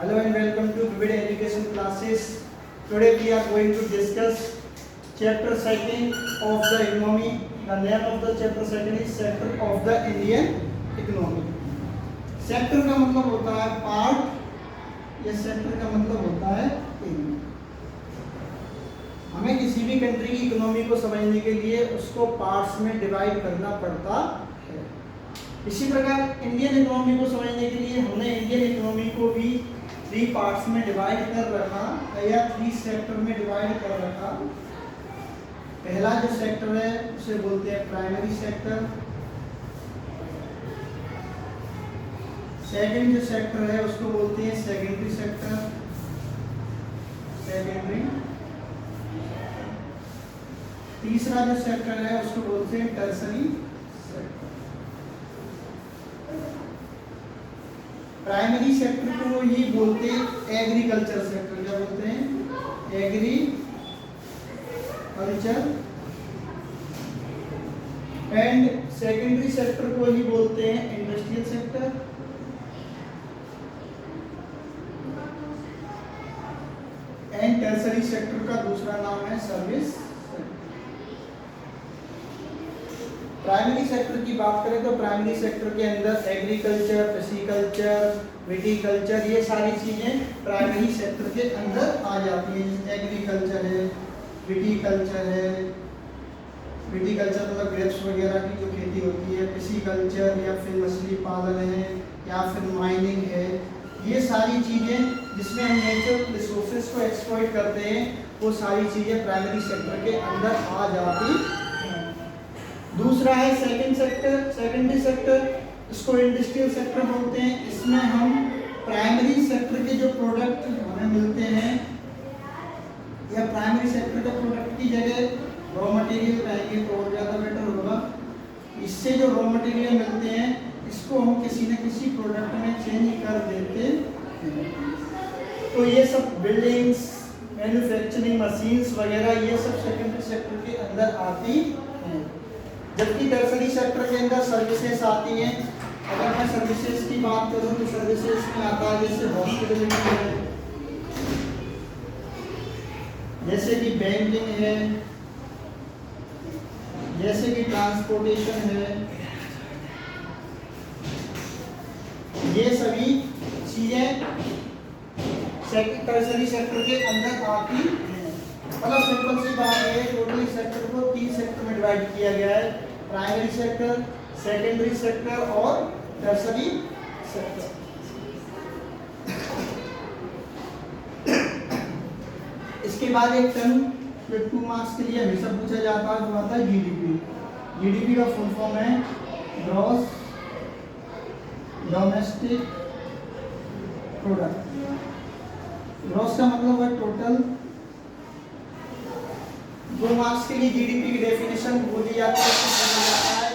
Hello and welcome to Vivid Education classes. Today we are going to discuss chapter second of the economy. The name of the chapter second is sector of the Indian economy. Sector का मतलब होता है part, या sector का मतलब होता है area. हमें किसी भी कंट्री की इकोनॉमी को समझने के लिए उसको पार्ट्स में डिवाइड करना पड़ता है। इसी प्रकार इंडियन इकोनॉमी को समझने के लिए हमने इंडियन इकोनॉमी को भी 3 पार्ट्स में डिवाइड कर रखा या 3 सेक्टर में डिवाइड कर रखा। पहला जो सेक्टर है उसे बोलते हैं प्राइमरी सेक्टर। सेकंड जो सेक्टर है उसको बोलते हैं सेकेंडरी सेक्टर। सेकेंडरी। तीसरा जो सेक्टर है उसको बोलते हैं टर्सरी सेक्टर। प्राइमरी सेक्टर को ही बोलते हैं एग्रीकल्चर सेक्टर। क्या बोलते हैं? एग्रीकल्चर। एंड सेकेंडरी सेक्टर को ही बोलते हैं industrial sector. And tertiary sector का दूसरा नाम है सर्विस। प्राइमरी सेक्टर की बात करें तो प्राइमरी सेक्टर के अंदर एग्रीकल्चर, फिशिकल्चर, विटीकल्चर, ये सारी चीजें प्राइमरी सेक्टर के अंदर आ जाती हैं। एग्रीकल्चर है, विटीकल्चर है, विटीकल्चर मतलब ग्रेप्स वगैरह की जो खेती होती है, फिशिकल्चर या फिर मछली पालन है या फिर माइनिंग है, ये सारी चीजें जिसमें हम नेचुरल रिसोर्सेज को एक्सप्लॉइट करते हैं, वो सारी चीजें प्राइमरी सेक्टर के अंदर आ जाती हैं। दूसरा है सेकंड सेक्टर, सेकेंडरी सेक्टर, इसको इंडस्ट्रियल सेक्टर बोलते हैं। इसमें हम प्राइमरी सेक्टर के जो प्रोडक्ट हमें मिलते हैं या प्राइमरी सेक्टर के प्रोडक्ट की जगह रॉ मटेरियल कहेंगे तो और ज़्यादा बेटर होगा। इससे जो रॉ मटेरियल मिलते हैं इसको हम किसी न किसी प्रोडक्ट में चेंज कर देते हैं। तो ये सब बिल्डिंग्स, मैन्युफैक्चरिंग मशीन्स वगैरह ये सब सेकेंडरी सेक्टर के अंदर आती हैं। जबकि टर्सरी सेक्टर के अंदर सर्विसेज आती हैं। अगर मैं सर्विसेज की बात करूं तो सर्विसेज में आता है जैसे हॉस्पिटलिटी है, जैसे कि बैंकिंग है, जैसे कि ट्रांसपोर्टेशन है, ये सभी चीजें टर्सरी सेक्टर के अंदर आती हैं। मतलब सिंपल सी बात है, टोटली सेक्टर को 3 सेक्टर में डिवाइड किया गया है। प्राइमरी सेक्टर, सेकेंडरी सेक्टर और टर्सरी सेक्टर। इसके बाद एक टर्म जो 2 मार्क्स के लिए हमेशा पूछा जाता है वो आता है जीडीपी। जीडीपी का फुल फॉर्म है ग्रॉस डोमेस्टिक प्रोडक्ट। ग्रॉस का मतलब है टोटल। 2 मार्क्स के लिए जीडीपी की डेफिनेशन बोली जाती है।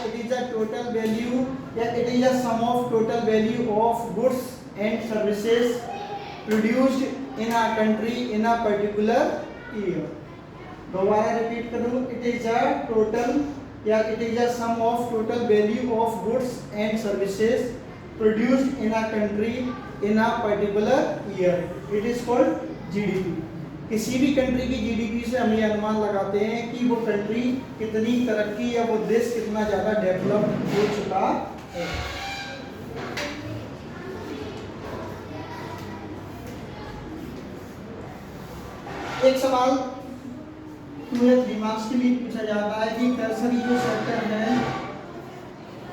It is the total value या it is the sum of total value of goods and services produced in a country in a particular year. दोबारा रिपीट करूं, इट इज द टोटल या it is the sum of total value of goods and services produced in a country in a particular year. It is called GDP. किसी भी country की GDP से हम ये अनुमान लगाते हैं कि वो कंट्री कितनी तरक्की या वो देश कितना ज़्यादा डेवलप हो चुका है। एक सवाल 2 या 3 मार्क्स के लिए पूछा जाता है कि टर्सरी जो सेक्टर है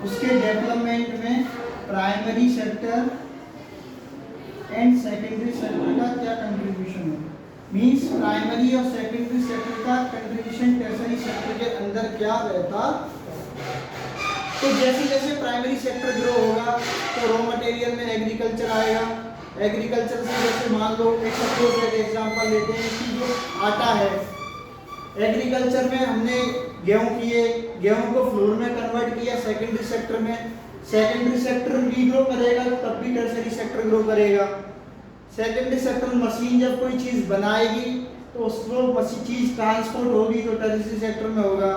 उसके डेवलपमेंट में primary sector and secondary sector का क्या कंट्रीब्यूशन है। मीन्स प्राइमरी और सेकेंडरी सेक्टर का कंट्रीब्यूशन टर्सरी सेक्टर के अंदर क्या रहता। तो जैसे जैसे प्राइमरी सेक्टर ग्रो होगा तो रॉ मटेरियल में एग्रीकल्चर आएगा। एग्रीकल्चर से जैसे मान लो एक सपोज एक एग्जांपल लेते हैं कि जो आटा है, एग्रीकल्चर में हमने गेहूं किए, गेहूं को फ्लोर में कन्वर्ट किया सेकेंडरी सेक्टर में। सेकेंडरी सेक्टर भी ग्रो करेगा तब भी टर्सरी सेक्टर ग्रो करेगा। सेकेंडरी सेक्टर मशीन जब कोई चीज़ बनाएगी तो उसको चीज़ ट्रांसपोर्ट होगी तो टर्सरी सेक्टर में होगा।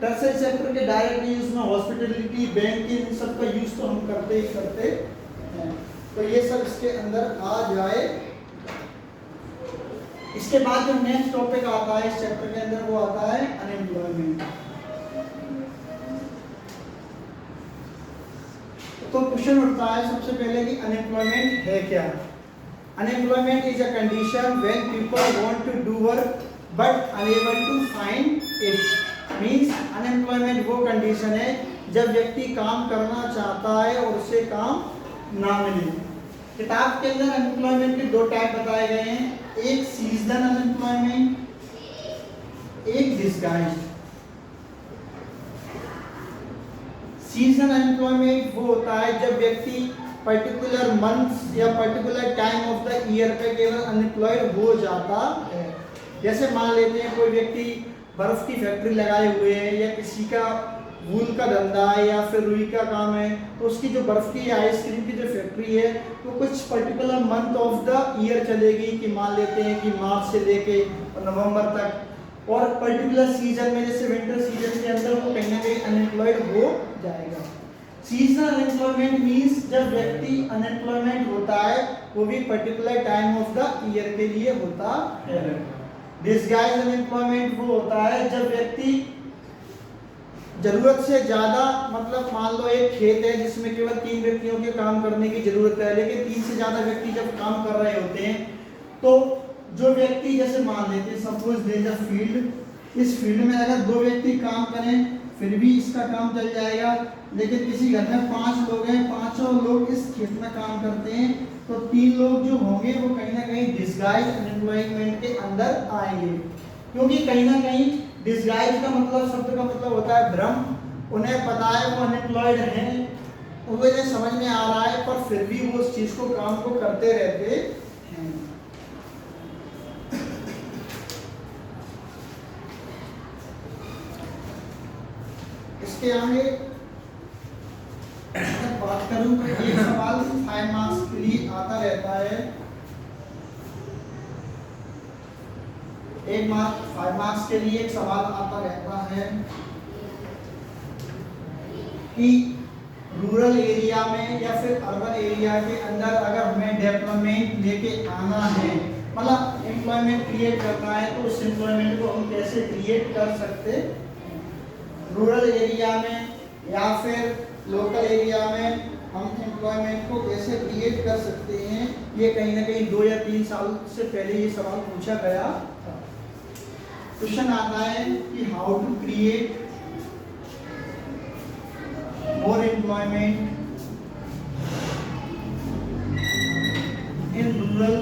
टर्सरी सेक्टर के डायरेक्ट यूज में हॉस्पिटलिटी, बैंकिंग, सबका यूज तो हम करते ही करते हैं। तो ये सब इसके अंदर आ जाए। इसके बाद जो नेक्स्ट टॉपिक आता है इस चैप्टर के अंदर वो आता है अनएम्प्लॉयमेंट। तो क्वेश्चन उठता है सबसे पहले कि अनएम्प्लॉयमेंट है क्या। Unemployment is a condition when people want to do work but unable to find it. Means unemployment वो कंडीशन है जब व्यक्ति काम करना चाहता है और उसे काम ना मिले। किताब के अंदर अनएम्प्लॉयमेंट के दो टाइप बताए गए हैं, एक सीजनल अनएम्प्लॉयमेंट, एक डिस्गाइज्ड। सीजनल अनएम्प्लॉयमेंट वो होता है जब व्यक्ति पर्टिकुलर मंथ्स या particular time of the year पे केवल अनएम्प्लॉयड हो जाता है। जैसे मान लेते हैं कोई व्यक्ति बर्फ की फैक्ट्री लगाए हुए है या किसी का वूल का धंधा है या फिर रुई का काम है, तो उसकी जो बर्फ की आइसक्रीम की जो फैक्ट्री है वो कुछ particular month of the year चलेगी, कि मान लेते हैं कि मार्च से लेके नवंबर तक, और पर्टिकुलर सीजन में जैसे विंटर सीजन के अंदर वो कहीं ना कहीं अनएम्प्लॉयड हो जाएगा। सीजनल अनएम्प्लॉयमेंट मींस जब व्यक्ति अनएम्प्लॉयमेंट होता है वो भी particular time of the year के लिए होता है। डिस्गाइज्ड अनएम्प्लॉयमेंट वो होता है जब व्यक्ति जरूरत से ज्यादा, मतलब मान लो एक खेत है जिसमें केवल 3 व्यक्तियों के काम करने की जरूरत है, लेकिन 3 से ज्यादा व्यक्ति जब काम कर रहे होते हैं तो जो व्यक्ति, जैसे मान लेते हैं suppose there is a field, इस फील्ड में अगर 2 व्यक्ति काम करें फिर भी इसका काम चल जाएगा, लेकिन किसी घर में 5 लोग हैं, पांचों लोग इस खेत में काम करते हैं, तो 3 लोग जो होंगे वो कहीं ना कहीं डिस्गाइज्ड अनएम्प्लॉयमेंट के अंदर आएंगे। क्योंकि कहीं ना कहीं डिस्गाइज का मतलब, शब्द का मतलब होता है भ्रम। उन्हें पता है वो अनएम्प्लॉयड हैं, उन्हें समझ में आ रहा है, पर फिर भी वो उस चीज को, काम को करते रहते हैं। इसके आगे बात करूं तो एक सवाल 5 मार्क्स के लिए आता रहता है। 5 मार्क्स के लिए एक सवाल आता रहता है कि रूरल एरिया में या फिर अर्बन एरिया के अंदर अगर हमें डेवलपमेंट लेके आना है, मतलब एम्प्लॉयमेंट क्रिएट करना है, तो उस एम्प्लॉयमेंट को हम कैसे क्रिएट कर सकते हैं। रूरल एरिया में या फिर लोकल एरिया में हम एम्प्लॉयमेंट को कैसे क्रिएट कर सकते हैं, ये कहीं ना कहीं 2 या 3 साल से पहले ये सवाल पूछा गया था। क्वेश्चन आता है कि how to create more employment in rural,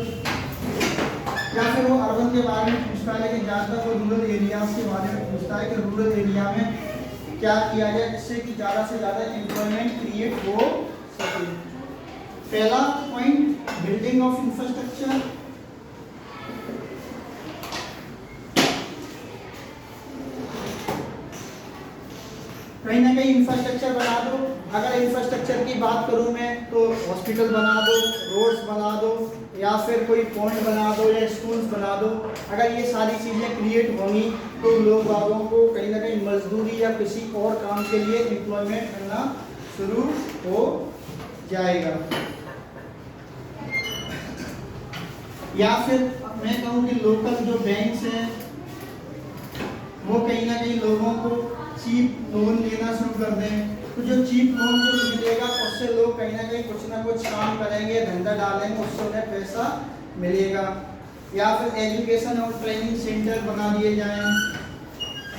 या फिर वो अर्बन के बारे में पूछता है, लेकिन ज़्यादातर वो रूरल एरियाज के बारे में पूछता है कि रूरल एरिया में क्या किया जाए जिससे कि ज़्यादा से ज़्यादा एम्प्लॉयमेंट क्रिएट हो सके। पहला पॉइंट, बिल्डिंग ऑफ इंफ्रास्ट्रक्चर। कहीं ना कहीं इंफ्रास्ट्रक्चर बना दो। अगर इंफ्रास्ट्रक्चर की बात करूं मैं तो हॉस्पिटल बना दो, रोड्स बना दो, या फिर कोई पॉइंट बना दो या स्कूल्स बना दो। अगर ये सारी चीज़ें क्रिएट होंगी तो लोग बागों को कहीं ना कहीं मजदूरी या किसी और काम के लिए एम्प्लॉयमेंट करना शुरू हो जाएगा। या फिर मैं कहूँ कि लोकल जो बैंक्स हैं वो कहीं ना कहीं लोगों को चीप लोन लेना शुरू कर दें, तो जो चीप लोन जो मिलेगा उससे लोग कहीं ना कहीं कुछ ना कुछ काम करेंगे, धंधा डालेंगे, उससे उन्हें पैसा मिलेगा। या फिर एजुकेशन और ट्रेनिंग सेंटर बना दिए जाएं,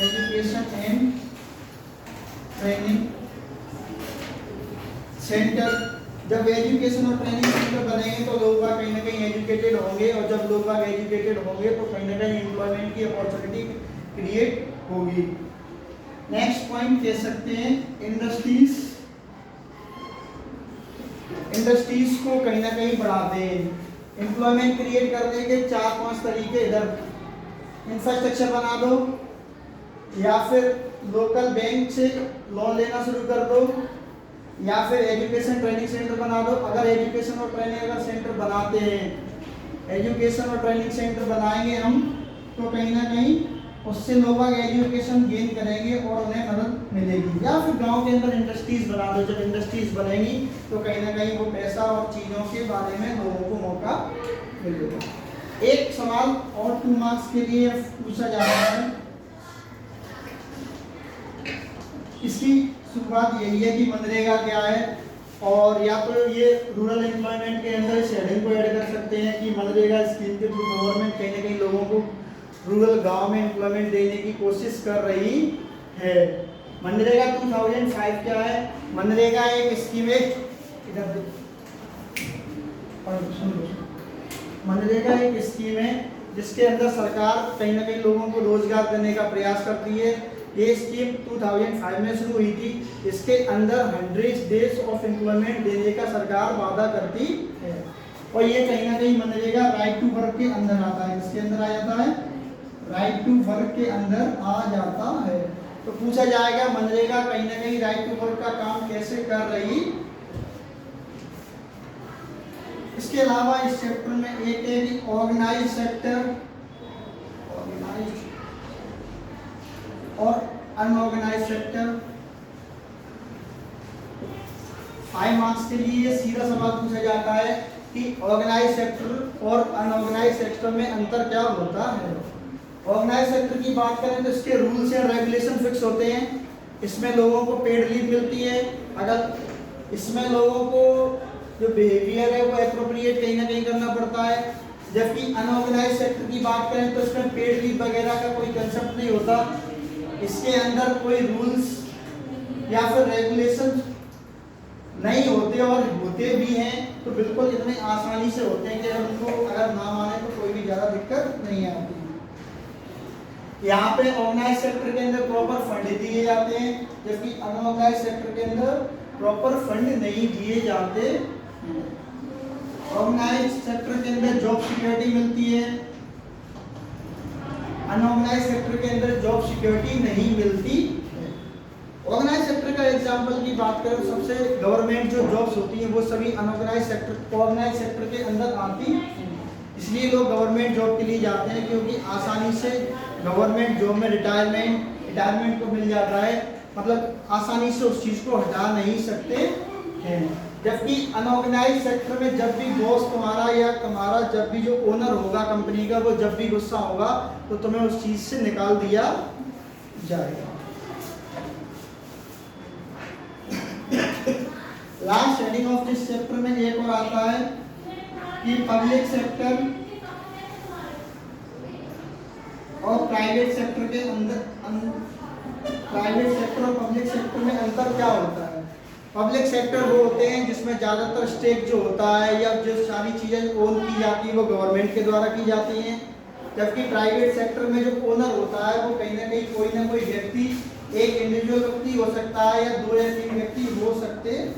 एजुकेशन एंड ट्रेनिंग सेंटर। जब एजुकेशन और ट्रेनिंग सेंटर बनेंगे तो लोग कहीं ना कहीं एजुकेटेड होंगे, और जब लोग एजुकेटेड होंगे तो कहीं ना कहीं एम्प्लॉयमेंट की अपॉर्चुनिटी क्रिएट होगी। नेक्स्ट पॉइंट कह सकते हैं इंडस्ट्रीज। इंडस्ट्रीज को कहीं ना कहीं बढ़ाते हैं। एम्प्लॉयमेंट क्रिएट करने के 4-5 तरीके इधर, इंफ्रास्ट्रक्चर बना दो, या फिर लोकल बैंक से लोन लेना शुरू कर दो, या फिर एजुकेशन ट्रेनिंग सेंटर बना दो। अगर एजुकेशन और ट्रेनिंग अगर सेंटर बनाते हैं, एजुकेशन और ट्रेनिंग सेंटर बनाएंगे हम, तो कहीं ना कहीं उससे लोग एजुकेशन गेन करेंगे और उन्हें मदद मिलेगी। या फिर गांव के अंदर इंडस्ट्रीज बना दो, जब इंडस्ट्रीज बनेंगी तो कहीं ना कहीं वो पैसा और चीज़ों के बारे में लोगों को मौका मिलेगा। एक सवाल और 2 मार्क्स के लिए पूछा जा रहा है, इसकी शुरुआत यही है कि मनरेगा क्या है, और या तो ये रूरल एम्प्लॉयमेंट के अंदर इस हेडिंग को ऐड कर सकते हैं कि मनरेगा स्कीम के थ्रू गवर्नमेंट कहीं ना कहीं लोगों को रूरल गांव में एम्प्लॉयमेंट देने की कोशिश कर रही है। मनरेगा 2005 क्या है? मनरेगा एक स्कीम है, इधर मनरेगा एक स्कीम है जिसके अंदर सरकार कहीं ना कहीं लोगों को रोजगार देने का प्रयास करती है। ये स्कीम 2005 में शुरू हुई थी। इसके अंदर 100 डेज ऑफ एम्प्लॉयमेंट देने का सरकार वादा करती है, और ये कहीं ना कहीं मनरेगा राइट टू वर्क के अंदर आता है। इसके अंदर आ जाता है, राइट टू वर्क के अंदर आ जाता है। तो पूछा जाएगा मनरेगा कहीं ना कहीं राइट टू वर्क का काम कैसे कर रही। इसके अलावा इस चैप्टर में एक है कि ऑर्गेनाइज सेक्टर और अनऑर्गेनाइज सेक्टर। 5 मार्क्स के लिए सीधा सवाल पूछा जाता है कि ऑर्गेनाइज सेक्टर और अनऑर्गेनाइज सेक्टर में अंतर क्या होता है। ऑर्गेनाइज सेक्टर की बात करें तो इसके रूल्स एंड रेगुलेशन फिक्स होते हैं। इसमें लोगों को पेड लीव मिलती है, अगर इसमें लोगों को जो बिहेवियर है वो एप्रोप्रिएट कहीं ना कहीं करना पड़ता है। जबकि अनऑर्गेनाइज सेक्टर की बात करें तो इसमें पेड लीव वगैरह का कोई कंसेप्ट नहीं होता। इसके अंदर कोई रूल्स या फिर रेगुलेशन नहीं होते, और होते भी हैं तो बिल्कुल इतने आसानी से होते हैं कि अगर उनको अगर ना माने तो कोई भी ज़्यादा दिक्कत नहीं आती। यहाँ पे ऑर्गेनाइज सेक्टर के अंदर प्रॉपर फंड दिए जाते हैं, जबकि अनऑर्गेनाइज सेक्टर के अंदर प्रॉपर फंड नहीं दिए जाते। ऑर्गेनाइज सेक्टर के अंदर जॉब सिक्योरिटी मिलती है, अनऑर्गेनाइज सेक्टर के अंदर जॉब सिक्योरिटी नहीं मिलती। ऑर्गेनाइज सेक्टर का एग्जांपल की बात करें तो सबसे गवर्नमेंट जो जॉब्स होती हैं वो सभी अनऑर्गेनाइज सेक्टर ऑर्गेनाइज सेक्टर के अंदर आती हैं। इसलिए लोग गवर्नमेंट जॉब के लिए जाते हैं क्योंकि आसानी से गवर्नमेंट जॉब में रिटायरमेंट को मिल जाता है, मतलब आसानी से उस चीज़ को हटा नहीं सकते हैं। जबकि अनऑर्गेनाइज सेक्टर में जब भी बॉस तुम्हारा या तुम्हारा जब भी जो ओनर होगा कंपनी का, वो जब भी गुस्सा होगा तो तुम्हें उस चीज़ से निकाल दिया जाएगा। Last heading of this chapter में एक और आता है कि पब्लिक सेक्टर और प्राइवेट सेक्टर के अंदर प्राइवेट सेक्टर और पब्लिक सेक्टर में अंतर क्या होता है। पब्लिक सेक्टर वो होते हैं जिसमें ज़्यादातर स्टेक जो होता है या जो सारी चीज़ें ओन की जाती है वो गवर्नमेंट के द्वारा की जाती हैं। जबकि प्राइवेट सेक्टर में जो ओनर होता है वो कहीं ना कोई व्यक्ति, एक इंडिविजुअल व्यक्ति हो सकता है या 2 या 3 व्यक्ति हो सकते हैं।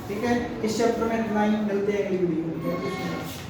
ठीक है, इस चैप्टर में इतना ही, मिलते हैं अगली वीडियो में।